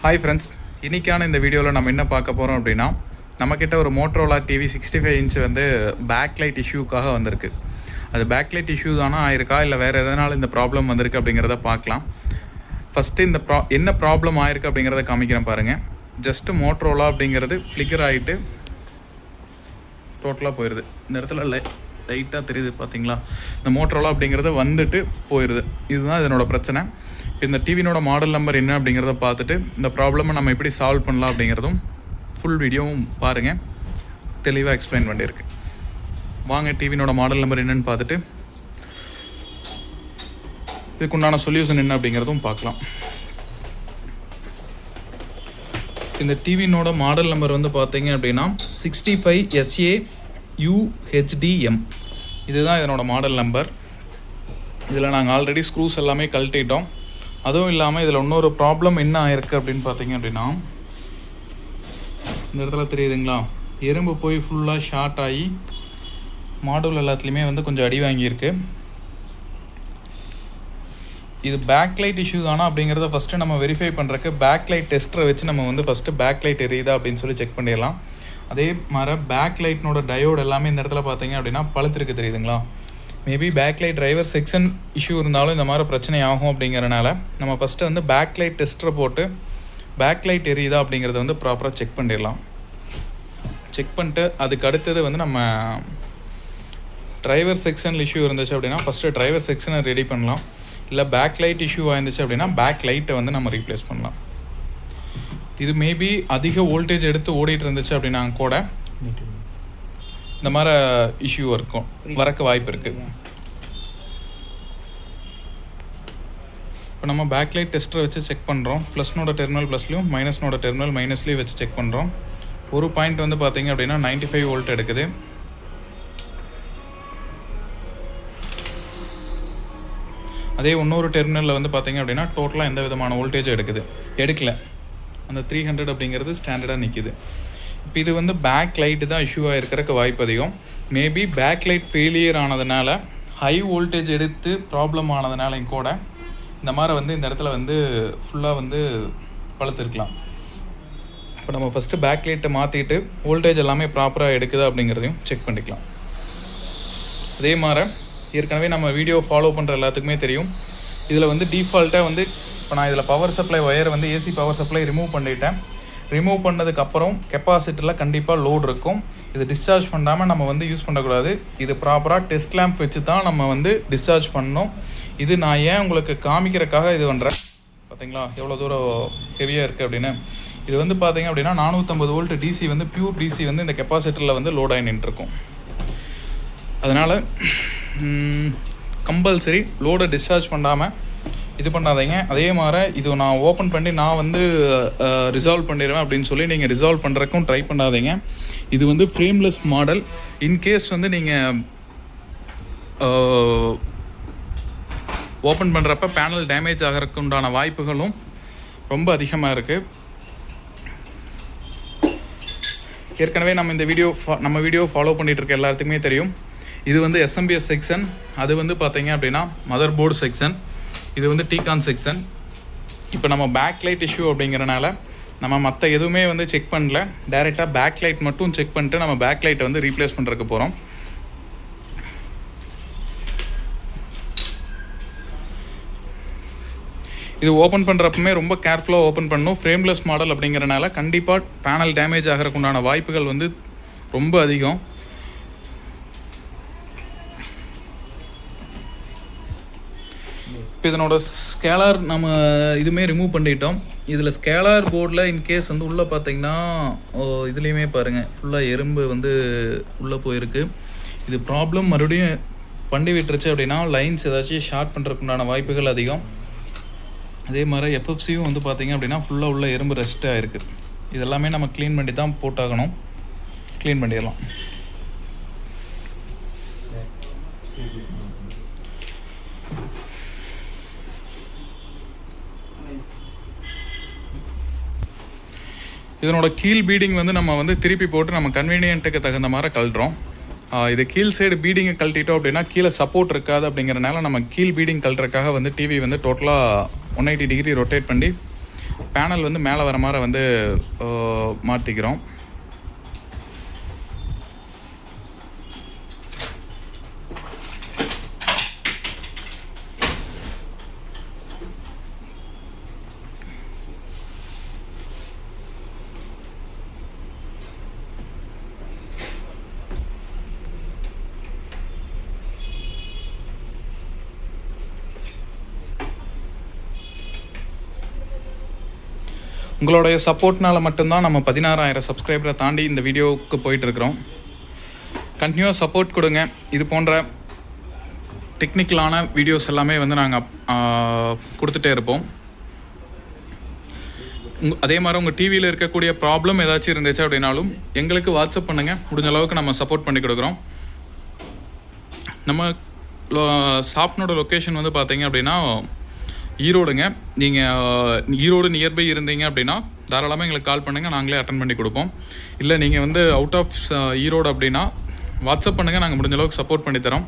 Hi friends, இன்றைக்கான இந்த வீடியோவில் நம்ம என்ன பார்க்க போகிறோம் அப்படின்னா, நம்மக்கிட்ட ஒரு மோட்டோரோலா டிவி 65 இன்ச் வந்து பேக்லைட் இஷ்யூக்காக வந்திருக்கு. அது பேக்லைட் இஷ்யூ தானா ஆயிருக்கா, இல்லை வேறு எதனால் இந்த ப்ராப்ளம் வந்திருக்கு அப்படிங்கிறத பார்க்கலாம். ஃபஸ்ட்டு இந்த என்ன ப்ராப்ளம் ஆயிருக்கு அப்படிங்கிறத காமிக்கிறேன் பாருங்கள். ஜஸ்ட்டு மோட்டோரோலா அப்படிங்கிறது ஃப்ளிக்கர் ஆகிட்டு டோட்டலாக போயிடுது. இந்த இடத்துல லைட்டாக தெரியுது பார்த்தீங்களா, இந்த மோட்டோரோலா அப்படிங்கிறது வந்துட்டு போயிடுது. இதுதான் இதனோட பிரச்சனை. இந்த டிவினோட மாடல் நம்பர் என்ன அப்படிங்கிறத பார்த்துட்டு இந்த ப்ராப்ளமை நம்ம எப்படி சால்வ் பண்ணலாம் அப்படிங்கிறதும் ஃபுல் வீடியோவும் பாருங்கள், தெளிவாக எக்ஸ்பிளைன் பண்ணியிருக்கு. வாங்க டிவினோட மாடல் நம்பர் என்னன்னு பார்த்துட்டு இதுக்குண்டான சொல்யூஷன் என்ன அப்படிங்கிறதும் பார்க்கலாம். இந்த டிவினோட மாடல் நம்பர் வந்து பார்த்தீங்க அப்படின்னா 65SAUHDM. இதுதான் இதனோட மாடல் நம்பர். இதில் நாங்கள் ஆல்ரெடி ஸ்க்ரூஸ் எல்லாமே கழட்டிட்டோம். அதுவும் இல்லாமல் இதில் இன்னொரு ப்ராப்ளம் என்ன ஆயிருக்கு அப்படின்னு பார்த்தீங்க அப்படின்னா, இந்த இடத்துல தெரியுதுங்களா, எறும்பு போய் ஃபுல்லாக ஷார்ட் ஆகி மாடல் எல்லாத்துலேயுமே வந்து கொஞ்சம் அடி வாங்கியிருக்கு. இது பேக்லைட் இஷ்யூ தானா அப்படிங்கிறத ஃபஸ்ட்டு நம்ம வெரிஃபை பண்ணுறக்கு பேக்லைட் டெஸ்ட்டரை வச்சு நம்ம வந்து ஃபஸ்ட்டு பேக்லைட் எரியுதா அப்படின்னு சொல்லி செக் பண்ணிடலாம். அதே மாதிரி பேக்லைட்னோட டயோடு எல்லாமே இந்த இடத்துல பார்த்தீங்க அப்படின்னா பழுத்திருக்கு, தெரியுதுங்களா. Maybe backlight driver section issue இருந்தாலும் இந்த மாதிரி பிரச்சனை ஆகும். அப்படிங்கிறனால நம்ம ஃபஸ்ட்டு வந்து பேக்லைட் டெஸ்ட்டரை போட்டு பேக்லைட் எரியுதா அப்படிங்கிறத வந்து ப்ராப்பராக செக் பண்ணிடலாம். செக் பண்ணிட்டு அதுக்கு அடுத்தது வந்து நம்ம டிரைவர் செக்ஷனில் இஷ்யூ இருந்துச்சு அப்படின்னா ஃபஸ்ட்டு டிரைவர் செக்ஷனை ரெடி பண்ணலாம். இல்லை பேக்லைட் இஷ்யூ ஆயிருந்துச்சு அப்படின்னா பேக்லைட்டை வந்து நம்ம ரீப்ளேஸ் பண்ணலாம். இது மேபி அதிக வோல்டேஜ் எடுத்து ஓடிட்டு இருந்துச்சு அப்படின்னா கூட இந்த மாதிரி இஷ்யூ இருக்கும், வரக்க வாய்ப்பு இருக்குது. இப்போ நம்ம பேக்லைட் டெஸ்ட்டரை வச்சு செக் பண்ணுறோம். ப்ளஸ்னோட டெர்மினல் ப்ளஸ்லையும் மைனஸ்னோட டெர்மினல் மைனஸ்லேயும் வச்சு செக் பண்ணுறோம். ஒரு பாயிண்ட் வந்து பார்த்தீங்க அப்படின்னா 95 வோல்ட் எடுக்குது. அதே இன்னொரு டெர்மினலில் வந்து பார்த்தீங்க அப்படின்னா டோட்டலாக எந்த விதமான வோல்டேஜும் எடுக்கல. அந்த 300 அப்படிங்கிறது ஸ்டாண்டர்டாக நிற்கிது. இப்போ இது வந்து பேக் லைட்டு தான் இஷ்யூவாக இருக்கிறதுக்கு வாய்ப்பு அதிகம். மேபி பேக் லைட் ஃபெயிலியர் ஆனதுனால ஹை வோல்டேஜ் எடுத்து ப்ராப்ளம் ஆனதுனாலையும் கூட இந்த மாதிரி வந்து இந்த இடத்துல வந்து ஃபுல்லாக வந்து பழுத்திருக்கலாம். இப்போ நம்ம ஃபஸ்ட்டு பேக் லைட்டை மாற்றிட்டு வோல்டேஜ் எல்லாமே ப்ராப்பராக எடுக்குதா அப்படிங்கிறதையும் செக் பண்ணிக்கலாம். அதே மாதிரி ஏற்கனவே நம்ம வீடியோ ஃபாலோ பண்ணுற எல்லாத்துக்குமே தெரியும், இதில் வந்து டிஃபால்ட்டாக வந்து இப்போ நான் இதில் பவர் சப்ளை ஒயர் வந்து ஏசி பவர் சப்ளை ரிமூவ் பண்ணிட்டேன். ரிமூவ் பண்ணதுக்கப்புறம் கெப்பாசிட்டரில் கண்டிப்பாக லோட் இருக்கும். இது டிஸ்சார்ஜ் பண்ணாமல் நம்ம வந்து யூஸ் பண்ணக்கூடாது. இது ப்ராப்பராக டெஸ்ட் லேம்ப் வச்சு தான் நம்ம வந்து டிஸ்சார்ஜ் பண்ணணும். இது நான் ஏன் உங்களுக்கு காமிக்கிறதுக்காக இது பண்ணுறேன். பார்த்தீங்களா எவ்வளோ தூரம் ஹெவியாக இருக்குது அப்படின்னு. இது வந்து பார்த்தீங்க அப்படின்னா 450 வோல்ட் டிசி வந்து பியூர் டிசி வந்து இந்த கெப்பாசிட்டரில் வந்து லோட் ஆகி நின்றுருக்கும். அதனால் கம்பல்சரி லோடை டிஸ்சார்ஜ் பண்ணாமல் இது பண்ணாதீங்க. அதே மாதிரி இது நான் ஓப்பன் பண்ணி நான் வந்து ரிசால்வ் பண்ணிடுவேன் அப்படின்னு சொல்லி நீங்கள் ரிசால்வ் பண்ணுறக்கும் ட்ரை பண்ணாதீங்க. இது வந்து ஃப்ரேம்லெஸ் மாடல். இன்கேஸ் வந்து நீங்கள் ஓப்பன் பண்ணுறப்ப பேனல் டேமேஜ் ஆகிறதுக்கு உண்டான வாய்ப்புகளும் ரொம்ப அதிகமாக இருக்குது. ஏற்கனவே நம்ம வீடியோ ஃபாலோ பண்ணிகிட்டு இருக்க எல்லாத்துக்குமே தெரியும், இது வந்து எஸ்எம்பிஎஸ் செக்ஷன், அது வந்து பார்த்தீங்க அப்படின்னா மதர் போர்டு செக்ஷன், இது வந்து டிகான் செக்ஷன். இப்போ நம்ம பேக்லைட் இஷ்யூ அப்படிங்கிறனால நம்ம மற்ற எதுவுமே வந்து செக் பண்ணல, டைரெக்டாக பேக்லைட் மட்டும் செக் பண்ணிட்டு நம்ம பேக்லைட்டை வந்து ரீப்ளேஸ் பண்ணுறதுக்கு போகிறோம். இது ஓப்பன் பண்ணுறப்பமே ரொம்ப கேர்ஃபுல்லாக ஓப்பன் பண்ணணும். ஃப்ரேம்லெஸ் மாடல் அப்படிங்கிறனால கண்டிப்பாக பேனல் டேமேஜ் ஆகிறதுக்கு உண்டான வாய்ப்புகள் வந்து ரொம்ப அதிகம். இப்போ இதனோட ஸ்கேலார் நம்ம இதுவுமே ரிமூவ் பண்ணிட்டோம். இதில் ஸ்கேலார் போர்டில் இன்கேஸ் வந்து உள்ளே பார்த்தீங்கன்னா இதுலேயுமே பாருங்கள் ஃபுல்லாக எறும்பு வந்து உள்ளே போயிருக்கு. இது ப்ராப்ளம் மறுபடியும் பண்ணி விட்டுருச்சு அப்படின்னா லைன்ஸ் ஏதாச்சும் ஷார்ட் பண்ணுறதுக்குண்டான வாய்ப்புகள் அதிகம். அதே மாதிரி எஃப்எஃப்சியும் வந்து பார்த்திங்க அப்படின்னா ஃபுல்லாக உள்ள எறும்பு ரெஸ்ட் ஆகிருக்கு. இதெல்லாமே நம்ம க்ளீன் பண்ணி தான் போட்டாகணும். க்ளீன் பண்ணிடலாம். இதனோட கீழ் பீடிங் வந்து நம்ம வந்து திருப்பி போட்டு நம்ம கன்வீனியன்ட்டுக்கு தகுந்த மாதிரி கழட்டுறோம். இது கீழ் சைடு பீடிங்கை கழட்டிட்டோம் அப்படின்னா கீழே சப்போர்ட் இருக்காது. அப்படிங்கிறனால நம்ம கீழ் பீடிங் கழட்டுறதுக்காக வந்து டிவி வந்து டோட்டலாக 180 டிகிரி ரொட்டேட் பண்ணி பேனல் வந்து மேலே வர மாதிரி வந்து மாற்றிக்கிறோம். உங்களுடைய சப்போர்ட்னால் மட்டும்தான் நம்ம 16,000 சப்ஸ்கிரைபரை தாண்டி இந்த வீடியோவுக்கு போயிட்டுருக்குறோம். கண்டினியூவாக சப்போர்ட் கொடுங்க. இது போன்ற டெக்னிக்கலான வீடியோஸ் எல்லாமே வந்து நாங்கள் கொடுத்துட்டே இருப்போம். அதே மாதிரி உங்கள் டிவியில் இருக்கக்கூடிய ப்ராப்ளம் ஏதாச்சும் இருந்துச்சு அப்படின்னாலும் எங்களுக்கு வாட்ஸ்அப் பண்ணுங்கள். முடிஞ்ச அளவுக்கு நம்ம சப்போர்ட் பண்ணி கொடுக்குறோம். நம்ம ஷாப்னோட லொக்கேஷன் வந்து பார்த்தீங்க அப்படின்னா ஈரோடுங்க. நீங்கள் ஈரோடு நியர்பை இருந்தீங்க அப்படின்னா தாராளமாக எங்களுக்கு கால் பண்ணுங்கள், நாங்களே அட்டன் பண்ணி கொடுப்போம். இல்லை நீங்கள் வந்து அவுட் ஆஃப் ஈரோடு அப்படின்னா வாட்ஸ்அப் பண்ணுங்கள், நாங்கள் முடிஞ்ச அளவுக்கு சப்போர்ட் பண்ணித்தரோம்.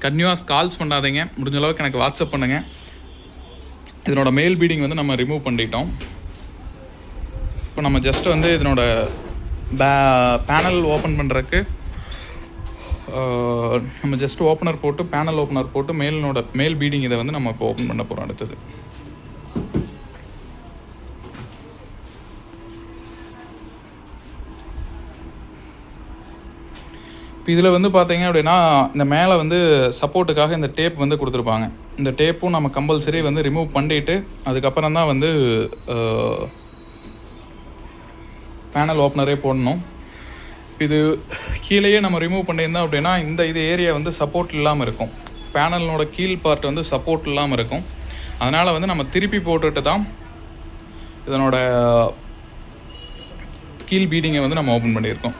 கன்டினியூவாக கால்ஸ் பண்ணாதீங்க, முடிஞ்ச அளவுக்கு எனக்கு வாட்ஸ்அப் பண்ணுங்கள். இதனோட மேல் பீடிங் வந்து நம்ம ரிமூவ் பண்ணிட்டோம். இப்போ நம்ம ஜஸ்ட் வந்து இதனோட பேனல் ஓப்பன் பண்ணுறதுக்கு நம்ம ஜஸ்ட் ஓப்பனர் போட்டு பேனல் ஓப்பனர் போட்டு மேல் பீடிங் இதை வந்து நம்ம இப்போ ஓப்பன் பண்ண போகிறோம். அடுத்தது இப்போ இதில் வந்து பார்த்தீங்க அப்படின்னா இந்த மேலே வந்து சப்போர்ட்டுக்காக இந்த டேப் வந்து கொடுத்துருப்பாங்க. இந்த டேப்பும் நம்ம கம்பல்சரி வந்து ரிமூவ் பண்ணிவிட்டு அதுக்கப்புறம் தான் வந்து பேனல் ஓப்பனரே போடணும். இது கீழேயே நம்ம ரிமூவ் பண்ணியிருந்தோம் அப்படின்னா இது ஏரியா வந்து சப்போர்ட் இல்லாமல் இருக்கும். பேனலோட கீழ் பார்ட் வந்து சப்போர்ட் இல்லாமல் இருக்கும். அதனால் வந்து நம்ம திருப்பி போட்டுட்டு தான் இதனோட கீழ் பீடிங்கை வந்து நம்ம ஓப்பன் பண்ணியிருக்கோம்.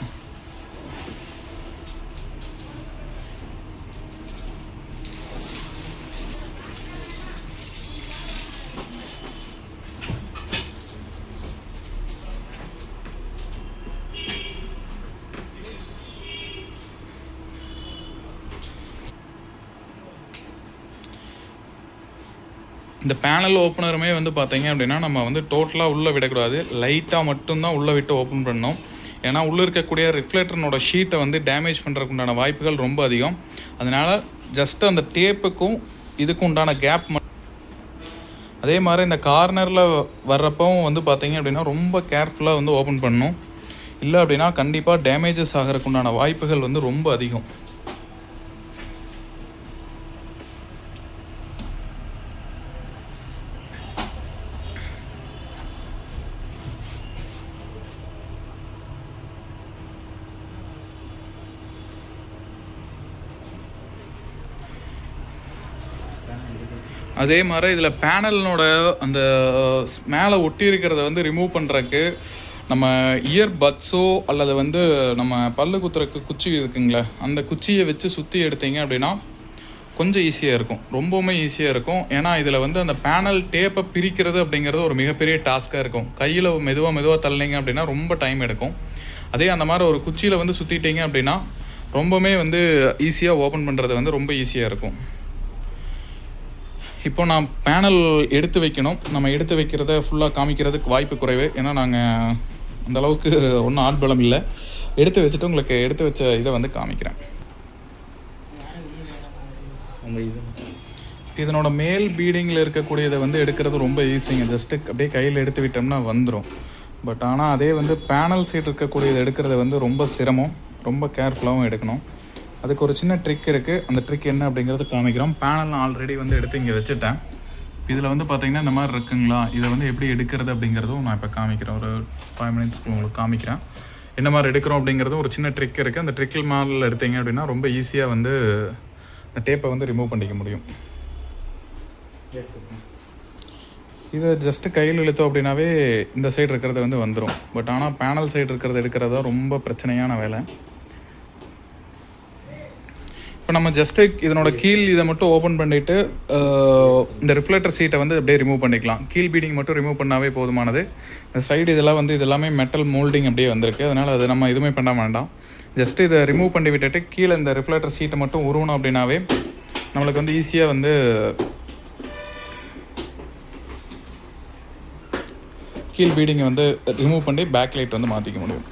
இந்த பேனல் ஓப்பனருமே வந்து பார்த்தீங்க அப்படின்னா நம்ம வந்து டோட்டலாக உள்ளே விடக்கூடாது, லைட்டாக மட்டும்தான் உள்ளே விட்டு ஓப்பன் பண்ணணும். ஏன்னா உள்ளே இருக்கக்கூடிய ரிஃப்ளெக்டர்னோட ஷீட்டை வந்து டேமேஜ் பண்ணுறதுக்கு உண்டான வாய்ப்புகள் ரொம்ப அதிகம். அதனால் ஜஸ்ட்டு அந்த டேப்புக்கும் இதுக்கும் உண்டான கேப் அதே மாதிரி இந்த கார்னரில் வர்றப்பவும் வந்து பார்த்தீங்க அப்படின்னா ரொம்ப கேர்ஃபுல்லாக வந்து ஓப்பன் பண்ணணும். இல்லை அப்படின்னா கண்டிப்பாக டேமேஜஸ் ஆகிறதுக்கு உண்டான வாய்ப்புகள் வந்து ரொம்ப அதிகம். அதே மாதிரி இதில் பேனலோட அந்த மேலே ஒட்டி இருக்கிறத வந்து ரிமூவ் பண்ணுறதுக்கு நம்ம இயர் பட்ஸோ அல்லது வந்து நம்ம பல்லு குத்துறக்கு குச்சி இருக்குங்களே அந்த குச்சியை வச்சு சுற்றி எடுத்தீங்க அப்படின்னா கொஞ்சம் ஈஸியாக இருக்கும், ரொம்பவுமே ஈஸியாக இருக்கும். ஏன்னா இதில் வந்து அந்த பேனல் டேப்பை பிரிக்கிறது அப்படிங்கிறது ஒரு மிகப்பெரிய டாஸ்க்காக இருக்கும். கையில் மெதுவாக தள்ளிங்க அப்படின்னா ரொம்ப டைம் எடுக்கும். அதே அந்த மாதிரி ஒரு குச்சியில் வந்து சுற்றிட்டீங்க அப்படின்னா ரொம்பவுமே வந்து ஈஸியாக ஓப்பன் பண்ணுறது வந்து ரொம்ப ஈஸியாக இருக்கும். இப்போ நான் பேனல் எடுத்து வைக்கணும். நம்ம எடுத்து வைக்கிறத ஃபுல்லாக காமிக்கிறதுக்கு வாய்ப்பு குறைவு. ஏன்னா நாங்கள் அந்தளவுக்கு ஒன்றும் ஆட்பலம் இல்லை. எடுத்து வச்சுட்டு உங்களுக்கு எடுத்து வச்ச இதை வந்து காமிக்கிறேன். இதனோட மேல் பீடிங்கில் இருக்கக்கூடியதை வந்து எடுக்கிறது ரொம்ப ஈஸிங்க. ஜஸ்ட்டு அப்படியே கையில் எடுத்து விட்டோம்னா வந்துடும். பட் ஆனால் அதே வந்து பேனல் சைடு இருக்கக்கூடியதை எடுக்கிறது வந்து ரொம்ப சிரமம், ரொம்ப கேர்ஃபுல்லாகவும் எடுக்கணும். அதுக்கு ஒரு சின்ன ட்ரிக் இருக்குது. அந்த ட்ரிக் என்ன அப்படிங்கிறது காமிக்கிறோம். பேனல் ஆல்ரெடி வந்து எடுத்து இங்கே வச்சுட்டேன். இதில் வந்து பார்த்திங்கன்னா இந்த மாதிரி இருக்குங்களா, இதை வந்து எப்படி எடுக்கிறது அப்படிங்கிறதும் நான் இப்போ காமிக்கிறேன். ஒரு 5 மினிட்ஸ்க்கு உங்களுக்கு காமிக்கிறேன். என்ன மாதிரி எடுக்கிறோம் அப்படிங்கிறது ஒரு சின்ன ட்ரிக் இருக்குது. அந்த ட்ரிக்கில் மாடலில் எடுத்தீங்க அப்படின்னா ரொம்ப ஈஸியாக வந்து இந்த டேப்பை வந்து ரிமூவ் பண்ணிக்க முடியும். இதை ஜஸ்ட்டு கையில் இழுத்தோம் அப்படின்னாவே இந்த சைடு இருக்கிறது வந்து வந்துடும். பட் ஆனால் பேனல் சைடு இருக்கிறது எடுக்கிறது தான் ரொம்ப பிரச்சனையான வேலை. இப்போ நம்ம ஜஸ்ட்டு இதனோட கீழ் இதை மட்டும் ஓப்பன் பண்ணிவிட்டு இந்த ரிஃப்ளெக்டர் சீட்டை வந்து அப்படியே ரிமூவ் பண்ணிக்கலாம். கீழ் பீடிங் மட்டும் ரிமூவ் பண்ணாவே போதுமானது. இந்த சைடு இதெல்லாம் வந்து இதெல்லாமே மெட்டல் மோல்டிங் அப்படியே வந்திருக்கு. அதனால் அது நம்ம எதுவுமே பண்ண வேண்டாம். ஜஸ்ட்டு இதை ரிமூவ் பண்ணி விட்டுட்டு கீழே இந்த ரிஃப்ளெக்டர் சீட்டை மட்டும் உருவணும் அப்படின்னாவே நம்மளுக்கு வந்து ஈஸியாக வந்து கீழ் பீடிங்கை வந்து ரிமூவ் பண்ணி பேக் லைட் வந்து மாற்றிக்க முடியும்.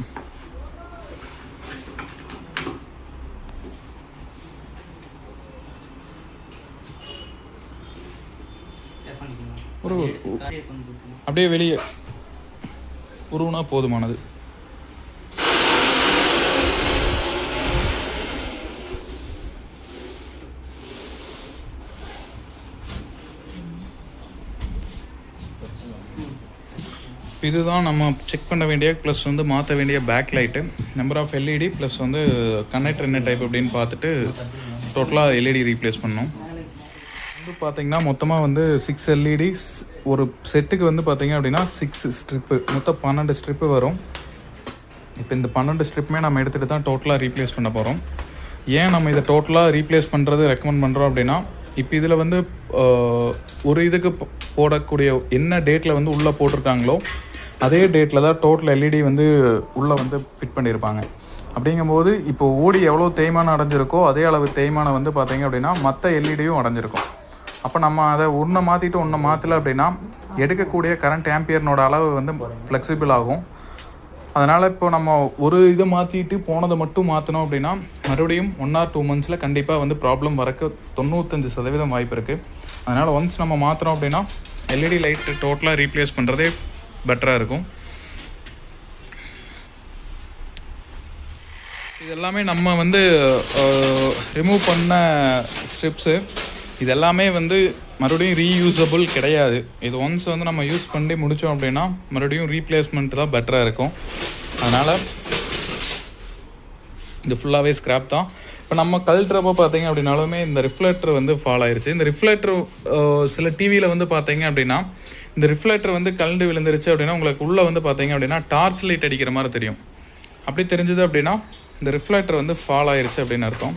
ஒரு அப்படியே வெளியே உருவுனா போதுமானது. இதுதான் நம்ம செக் பண்ண வேண்டிய ப்ளஸ் வந்து மாற்ற வேண்டிய back light. Number of LED plus வந்து கனெக்டர் என்ன டைப் அப்படின்னு பார்த்துட்டு டோட்டலாக எல்இடி ரீப்ளேஸ் பண்ணோம். வந்து பார்த்திங்கன்னா மொத்தமாக வந்து 6 எல்இடிஸ் ஒரு செட்டுக்கு வந்து பார்த்திங்க அப்படின்னா 6 ஸ்ட்ரிப்பு, மொத்தம் 12 ஸ்ட்ரிப்பு வரும். இப்போ இந்த 12 ஸ்ட்ரிப்புமே நம்ம எடுத்துகிட்டு தான் டோட்டலாக ரீப்ளேஸ் பண்ண போகிறோம். ஏன் நம்ம இதை டோட்டலாக ரீப்ளேஸ் பண்ணுறது ரெக்கமெண்ட் பண்ணுறோம் அப்படின்னா, இப்போ இதில் வந்து ஒரு இதுக்கு போடக்கூடிய என்ன டேட்டில் வந்து உள்ளே போட்டிருக்காங்களோ அதே டேட்டில் தான் டோட்டல் எல்இடி வந்து உள்ளே வந்து ஃபிட் பண்ணியிருப்பாங்க. அப்படிங்கும்போது இப்போ ஓடி எவ்வளோ தேய்மானம் அடைஞ்சிருக்கோ அதே அளவு தேய்மானம் வந்து பார்த்திங்க அப்படின்னா மற்ற எல்இடியும் அடைஞ்சிருக்கும். அப்போ நம்ம அதை ஒன்றை மாற்றிட்டு ஒன்றை மாற்றலை அப்படின்னா எடுக்கக்கூடிய கரண்ட் ஆம்பியர்னோட அளவு வந்து ஃப்ளெக்சிபிள் ஆகும். அதனால் இப்போ நம்ம ஒரு இதை மாற்றிட்டு போனதை மட்டும் மாற்றினோம் அப்படின்னா மறுபடியும் 1 or 2 monthஸில் கண்டிப்பாக வந்து ப்ராப்ளம் வரக்கு 95% வாய்ப்பு இருக்குது. அதனால் ஒன்ஸ் நம்ம மாற்றுறோம் அப்படின்னா எல்இடி லைட்டு டோட்டலாக ரீப்ளேஸ் பண்ணுறதே பெட்டராக இருக்கும். இது எல்லாமே நம்ம வந்து ரிமூவ் பண்ண ஸ்ட்ரிப்ஸு, இது எல்லாமே வந்து மறுபடியும் ரீயூஸபிள் கிடையாது. இது ஒன்ஸ் வந்து நம்ம யூஸ் பண்ணி முடித்தோம் அப்படின்னா மறுபடியும் ரீப்ளேஸ்மெண்ட் தான் பெட்டராக இருக்கும். அதனால் இது ஃபுல்லாகவே ஸ்க்ராப் தான். இப்போ நம்ம கழட்டுறப்போ பார்த்தீங்க அப்படின்னாலுமே இந்த ரிஃப்ளெக்டர் வந்து ஃபால் ஆயிடுச்சு. இந்த ரிஃப்ளெக்டர் சில டிவியில் வந்து பார்த்தீங்க அப்படின்னா இந்த ரிஃப்ளெக்டர் வந்து கழண்டு விழுந்துருச்சு அப்படின்னா உங்களுக்கு உள்ளே வந்து பார்த்தீங்க அப்படின்னா டார்ச் லைட் அடிக்கிற மாதிரி தெரியும். அப்படி தெரிஞ்சது அப்படின்னா இந்த ரிஃப்ளெக்டர் வந்து ஃபால் ஆயிடுச்சு அப்படின்னு அர்த்தம்.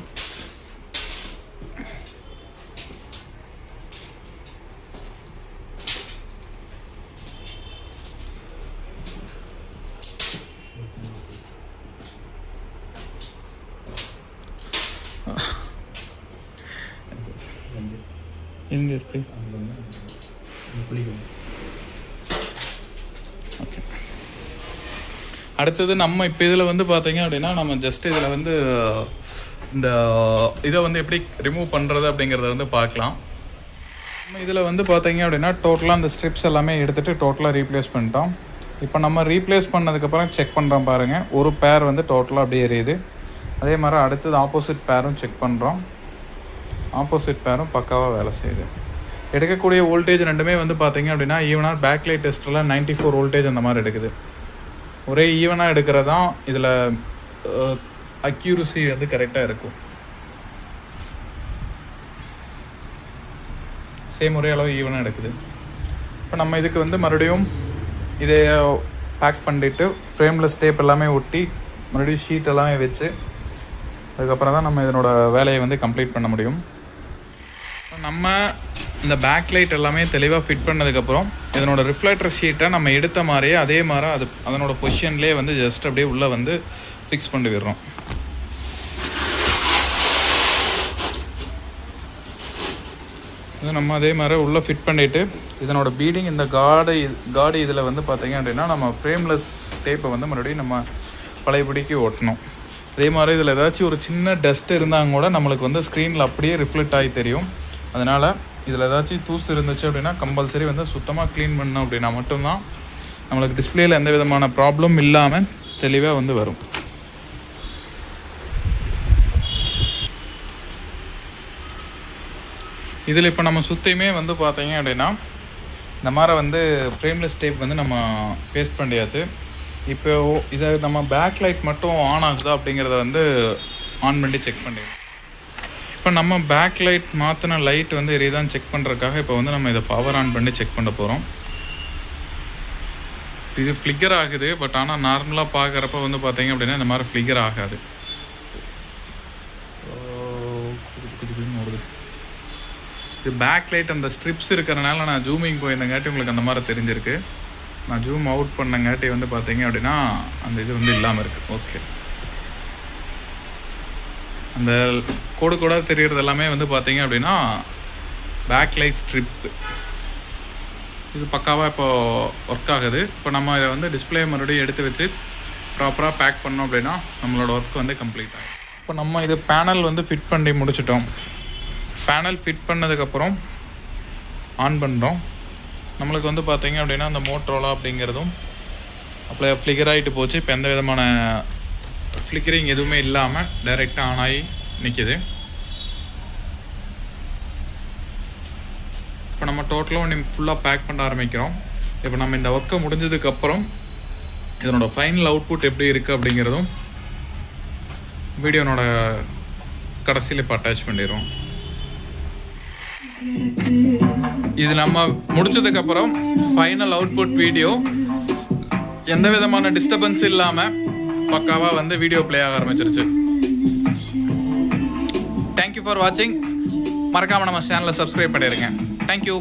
எங்கே இருக்கு? ஓகே, அடுத்தது நம்ம இப்போ இதில் வந்து பார்த்தீங்க அப்படின்னா நம்ம ஜஸ்ட் இதில் வந்து இந்த இதை வந்து எப்படி ரிமூவ் பண்ணுறது அப்படிங்கிறத வந்து பார்க்கலாம். நம்ம இதில் வந்து பார்த்தீங்க அப்படின்னா டோட்டலாக அந்த ஸ்ட்ரிப்ஸ் எல்லாமே எடுத்துகிட்டு டோட்டலாக ரீப்ளேஸ் பண்ணிட்டோம். இப்போ நம்ம ரீப்ளேஸ் பண்ணதுக்கப்புறம் செக் பண்ணுறோம் பாருங்கள், ஒரு பேர் வந்து டோட்டலாக அப்படியே எரியுது. அதே மாதிரி அடுத்தது ஆப்போசிட் பேரும் செக் பண்ணுறோம். ஆப்போசிட் பேரும் பக்காவாக வேலை செய்யுது. எடுக்கக்கூடிய வோல்டேஜ் ரெண்டுமே வந்து பார்த்தீங்க அப்படின்னா ஈவனாக பேக்லைட் டெஸ்ட்டில் 94 வோல்டேஜ் அந்த மாதிரி எடுக்குது. ஒரே ஈவனாக எடுக்கிறதான் இதில் அக்யூரசி வந்து கரெக்டாக இருக்கும். சேம் ஒரே அளவு ஈவனாக எடுக்குது. இப்போ நம்ம இதுக்கு வந்து மறுபடியும் இதை பேக் பண்ணிவிட்டு ஃப்ரேம்லெஸ் டேப் எல்லாமே ஒட்டி மறுபடியும் ஷீட் எல்லாமே வச்சு அதுக்கப்புறம் தான் நம்ம இதனோட வேலையை வந்து கம்ப்ளீட் பண்ண முடியும். நம்ம இந்த பேக் லைட் எல்லாமே தெளிவாக ஃபிட் பண்ணதுக்கப்புறம் இதனோட ரிஃப்ளெக்டர் ஷீட்டை நம்ம எடுத்த மாதிரியே அதே மாதிரி அதனோட பொசிஷன்லேயே வந்து ஜஸ்ட் அப்படியே உள்ளே வந்து ஃபிக்ஸ் பண்ணி விடுறோம். இது நம்ம அதே மாதிரி உள்ளே ஃபிட் பண்ணிவிட்டு இதனோட பீடிங் இந்த காடி இதில் வந்து பார்த்திங்க அப்படின்னா நம்ம ஃப்ரேம்லெஸ் டேப்பை வந்து மறுபடியும் நம்ம பழையபடிக்கு ஓட்டணும். அதே மாதிரி இதில் ஏதாச்சும் ஒரு சின்ன டஸ்ட் இருந்தாங்க கூட நம்மளுக்கு வந்து ஸ்க்ரீனில் அப்படியே ரிஃப்ளெக்ட் ஆகி தெரியும். அதனால் இதில் ஏதாச்சும் தூசு இருந்துச்சு அப்படின்னா கம்பல்சரி வந்து சுத்தமாக க்ளீன் பண்ணோம் அப்படின்னா மட்டும்தான் நம்மளுக்கு டிஸ்பிளேயில் எந்த விதமான ப்ராப்ளம் இல்லாமல் தெளிவாக வந்து வரும். இதில் இப்போ நம்ம சுற்றியுமே வந்து பார்த்தீங்க அப்படின்னா இந்த மாதிரி வந்து ஃப்ரேம்லெஸ் டேப் வந்து நம்ம பேஸ்ட் பண்ணியாச்சு. இப்போ இதை நம்ம பேக் லைட் மட்டும் ஆன் ஆகுதா அப்படிங்கிறத வந்து ஆன் பண்ணி செக் பண்ணிடுவோம். இப்போ நம்ம பேக் லைட் மாற்றின லைட் வந்து எரியுதான்னு செக் பண்ணுறதுக்காக இப்போ வந்து நம்ம இதை பவர் ஆன் பண்ணி செக் பண்ண போகிறோம். இது ஃப்ளிக்கர் ஆகுது, பட் ஆனால் நார்மலாக பார்க்குறப்ப வந்து பார்த்தீங்க அப்படின்னா இந்த மாதிரி ஃப்ளிக்கர் ஆகாது. இது பேக் லைட் அந்த ஸ்ட்ரிப்ஸ் இருக்கிறனால நான் ஜூமிங் போயிருந்தங்காட்டி உங்களுக்கு அந்த மாதிரி தெரிஞ்சிருக்கு. நான் ஜூம் அவுட் பண்ணங்காட்டி வந்து பார்த்தீங்க அப்படின்னா அந்த இது வந்து இல்லாமல் இருக்குது. ஓகே, அந்த கோடு தெரிகிறது எல்லாமே வந்து பார்த்தீங்க அப்படின்னா பேக் லைட் ஸ்ட்ரிப். இது பக்காவாக இப்போது ஒர்க் ஆகுது. இப்போ நம்ம இதை வந்து டிஸ்பிளே மறுபடியும் எடுத்து வச்சு ப்ராப்பராக பேக் பண்ணோம் அப்படின்னா நம்மளோட ஒர்க் வந்து கம்ப்ளீட் ஆகும். இப்போ நம்ம இது பேனல் வந்து ஃபிட் பண்ணி முடிச்சிட்டோம். பேனல் ஃபிட் பண்ணதுக்கப்புறம் ஆன் பண்ணுறோம். நம்மளுக்கு வந்து பார்த்திங்க அப்படின்னா அந்த மோட்ரோலா அப்படிங்கிறதும் அப்படியே ஃப்ளிகர் ஆகிட்டு போச்சு. இப்போ எந்த விதமான ஃப்ளிக்கரிங் எதுவுமே இல்லாமல் டைரெக்டாக ஆன் ஆகி நிற்கிது. இப்போ நம்ம டோட்டலாக ஒன்று ஃபுல்லாக பேக் பண்ண ஆரம்பிக்கிறோம். இப்போ நம்ம இந்த ஒர்க்கை முடிஞ்சதுக்கப்புறம் இதனோட ஃபைனல் அவுட்புட் எப்படி இருக்குது அப்படிங்கிறதும் வீடியோனோட கடைசியில் இப்போ அட்டாச் பண்ணிடுவோம். இது நம்ம முடிச்சதுக்கப்புறம் ஃபைனல் அவுட்புட் வீடியோ எந்த விதமான டிஸ்டர்பன்ஸ் இல்லாமல் பக்காவாக வந்து வீடியோ ப்ளே ஆக ஆரம்பிச்சிருச்சு. தேங்க்யூ ஃபார் வாட்சிங். மறக்காமல் நம்ம சேனலை சப்ஸ்கிரைப் பண்ணிடுங்க. தேங்க்யூ.